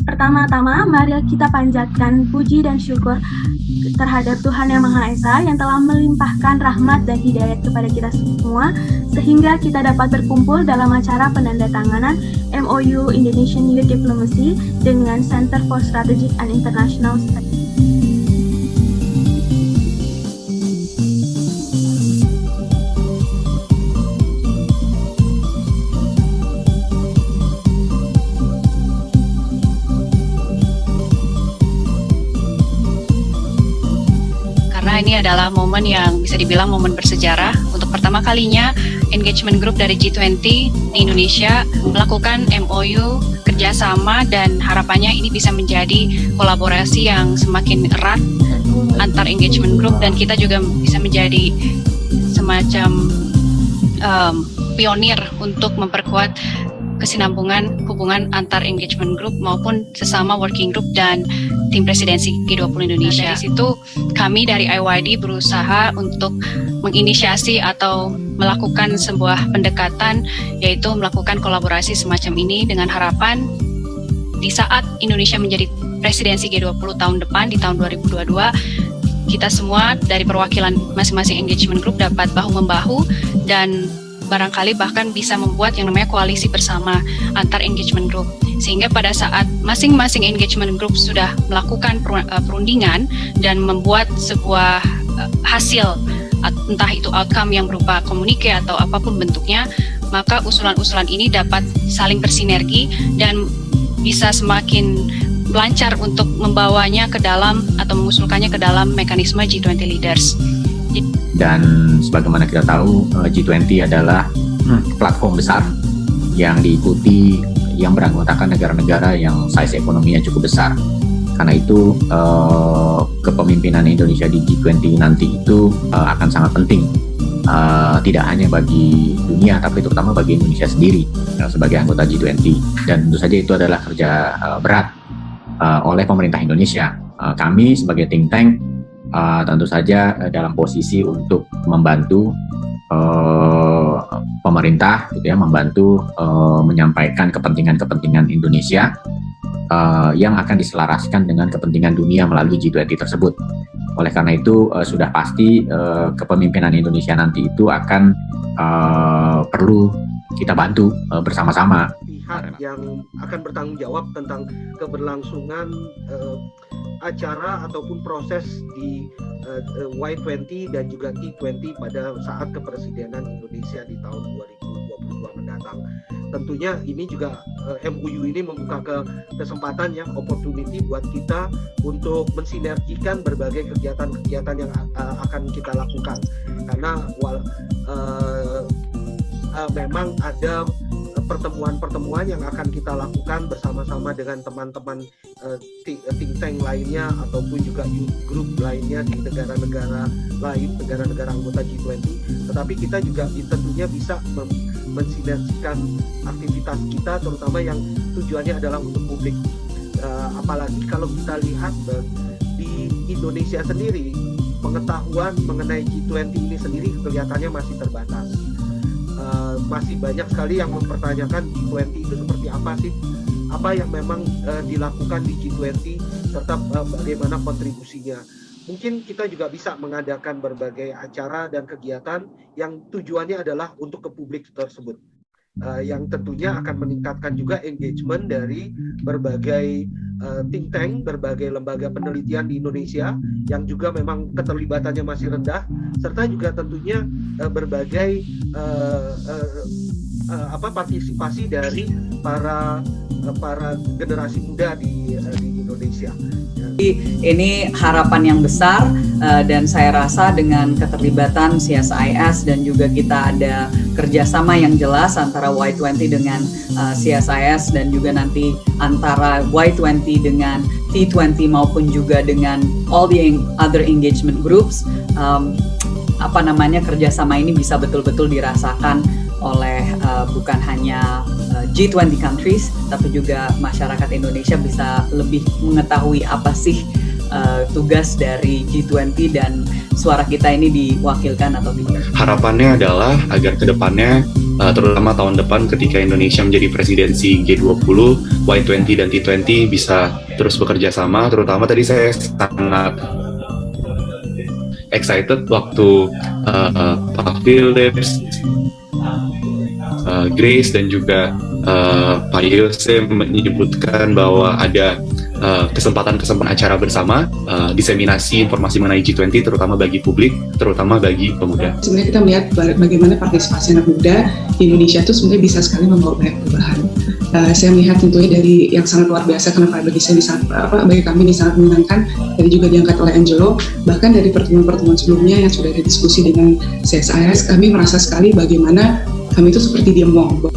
Pertama-tama, mari kita panjatkan puji dan syukur terhadap Tuhan Yang Maha Esa yang telah melimpahkan rahmat dan hidayat kepada kita semua, sehingga kita dapat berkumpul dalam acara penandatanganan MOU Indonesian Youth Diplomacy dengan Center for Strategic and International Studies. Ini adalah momen yang bisa dibilang momen bersejarah. Untuk pertama kalinya engagement group dari G20 di Indonesia melakukan MOU kerjasama, dan harapannya ini bisa menjadi kolaborasi yang semakin erat antar engagement group, dan kita juga bisa menjadi semacam pionir untuk memperkuat kesinambungan hubungan antar engagement group maupun sesama working group dan tim presidensi G20 Indonesia. Dari situ kami dari IYD berusaha untuk menginisiasi atau melakukan sebuah pendekatan, yaitu melakukan kolaborasi semacam ini dengan harapan di saat Indonesia menjadi presidensi G20 tahun depan di tahun 2022, kita semua dari perwakilan masing-masing engagement group dapat bahu-membahu dan barangkali bahkan bisa membuat yang namanya koalisi bersama antar engagement group, sehingga pada saat masing-masing engagement group sudah melakukan perundingan dan membuat sebuah hasil, entah itu outcome yang berupa komunike atau apapun bentuknya, maka usulan-usulan ini dapat saling bersinergi dan bisa semakin lancar untuk membawanya ke dalam atau mengusulkannya ke dalam mekanisme G20 Leaders. Dan sebagaimana kita tahu, G20 adalah platform besar yang diikuti, yang beranggotakan negara-negara yang size ekonominya cukup besar. Karena itu kepemimpinan Indonesia di G20 nanti itu akan sangat penting, tidak hanya bagi dunia tapi terutama bagi Indonesia sendiri sebagai anggota G20. Dan tentu saja itu adalah kerja berat oleh pemerintah Indonesia. Kami sebagai think tank tentu saja dalam posisi untuk membantu pemerintah, gitu ya, membantu menyampaikan kepentingan-kepentingan Indonesia yang akan diselaraskan dengan kepentingan dunia melalui G20 tersebut. Oleh karena itu sudah pasti kepemimpinan Indonesia nanti itu akan perlu kita bantu bersama-sama. Pihak yang akan bertanggung jawab tentang keberlangsungan acara ataupun proses di Y20 dan juga T20 pada saat kepresidenan Indonesia di tahun 2022 mendatang. Tentunya ini juga MOU ini membuka kesempatan ya, opportunity buat kita untuk mensinergikan berbagai kegiatan-kegiatan yang akan kita lakukan, karena memang ada pertemuan-pertemuan yang akan kita lakukan bersama-sama dengan teman-teman think tank lainnya ataupun juga youth group lainnya di negara-negara lain, negara-negara anggota G20. Tetapi kita juga tentunya bisa mensinergikan aktivitas kita, terutama yang tujuannya adalah untuk publik. Apalagi kalau kita lihat di Indonesia sendiri, pengetahuan mengenai G20 ini sendiri kelihatannya masih terbatas. Masih banyak sekali yang mempertanyakan G20 itu seperti apa sih, apa yang memang dilakukan di G20 serta bagaimana kontribusinya. Mungkin kita juga bisa mengadakan berbagai acara dan kegiatan yang tujuannya adalah untuk ke publik tersebut, yang tentunya akan meningkatkan juga engagement dari berbagai think tank, berbagai lembaga penelitian di Indonesia yang juga memang keterlibatannya masih rendah, serta juga tentunya berbagai partisipasi dari para generasi muda di Indonesia. Ini harapan yang besar, dan saya rasa dengan keterlibatan CSIS dan juga kita ada kerjasama yang jelas antara Y20 dengan CSIS dan juga nanti antara Y20 dengan T20 maupun juga dengan all the other engagement groups, kerjasama ini bisa betul-betul dirasakan oleh bukan hanya G20 countries, tapi juga masyarakat Indonesia bisa lebih mengetahui apa sih tugas dari G20 dan suara kita ini diwakilkan atau tidak? Harapannya adalah agar kedepannya, terutama tahun depan ketika Indonesia menjadi presidensi G20, Y20 dan T20 bisa terus bekerja sama. Terutama tadi saya sangat excited waktu Pak Philips, Grace dan juga Pak Yose menyebutkan bahwa ada kesempatan-kesempatan acara bersama, diseminasi informasi mengenai G20 terutama bagi publik, terutama bagi pemuda. Sebenarnya kita melihat bagaimana partisipasi anak muda di Indonesia itu sebenarnya bisa sekali membawa banyak perubahan. Saya melihat tentunya dari yang sangat luar biasa, kenapa bagi saya bagi kami ini sangat menyenangkan, dan juga diangkat oleh Angelo. Bahkan dari pertemuan-pertemuan sebelumnya yang sudah ada diskusi dengan CSIS, kami merasa sekali bagaimana kami itu seperti diemong.